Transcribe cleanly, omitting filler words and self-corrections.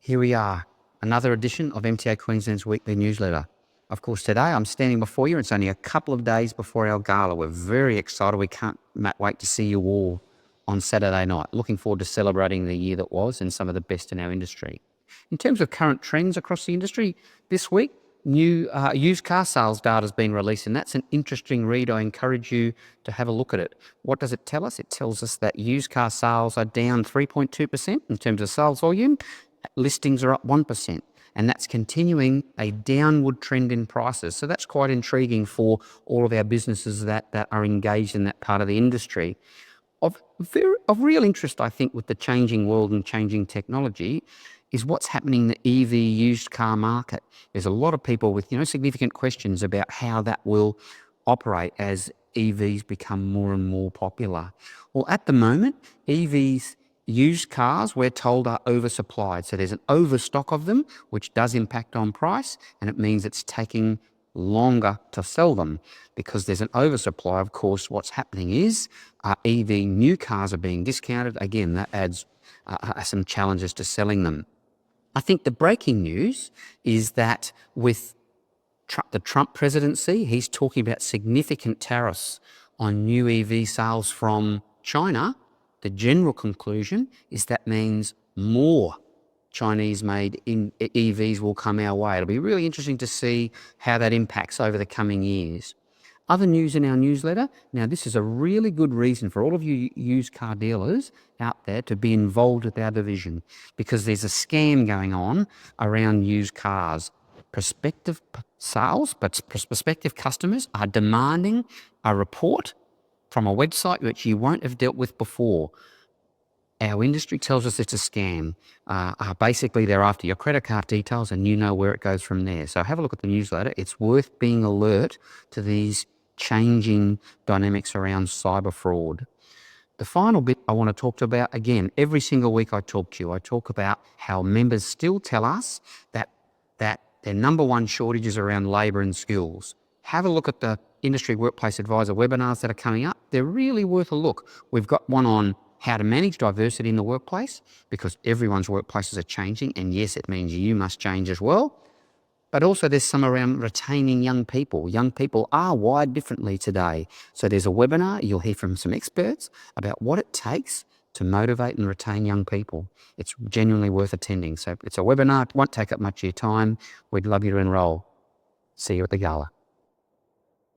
Here we are, another edition of MTA Queensland's weekly newsletter. Of course, today I'm standing before you. It's only a couple of days before our gala. We're very excited. We can't wait to see you all on Saturday night. Looking forward to celebrating the year that was and some of the best in our industry. In terms of current trends across the industry, this week, new used car sales data has been released, and that's an interesting read. I encourage you to have a look at it. What does it tell us? It tells us that used car sales are down 3.2% in terms of sales volume. Listings are up 1%, and that's continuing a downward trend in prices. So that's quite intriguing for all of our businesses that are engaged in that part of the industry. Of real interest, I think, with the changing world and changing technology is what's happening in the EV used car market. There's a lot of people with significant questions about how that will operate as EVs become more and more popular. Well, at the moment, EVs used cars, we're told, are oversupplied. So there's an overstock of them, which does impact on price, and it means it's taking longer to sell them because there's an oversupply. Of course, what's happening is EV new cars are being discounted. Again, that adds some challenges to selling them. I think the breaking news is that with the Trump presidency, he's talking about significant tariffs on new EV sales from China. The general conclusion is that means more Chinese-made EVs will come our way. It'll be really interesting to see how that impacts over the coming years. Other news in our newsletter. Now, this is a really good reason for all of you used car dealers out there to be involved with our division, because there's a scam going on around used cars. Prospective customers are demanding a report from a website which you won't have dealt with before. Our industry tells us it's a scam. Basically, they're after your credit card details, and you know where it goes from there. So have a look at the newsletter. It's worth being alert to these changing dynamics around cyber fraud. The final bit I want to talk about, again, every single week I talk about how members still tell us that their number one shortage is around labour and skills. Have a look at the Industry Workplace Advisor webinars that are coming up. They're really worth a look. We've got one on how to manage diversity in the workplace, because everyone's workplaces are changing, and yes, it means you must change as well. But also there's some around retaining young people. Young people are wired differently today. So there's a webinar, you'll hear from some experts about what it takes to motivate and retain young people. It's genuinely worth attending. So it's a webinar, it won't take up much of your time. We'd love you to enrol. See you at the gala.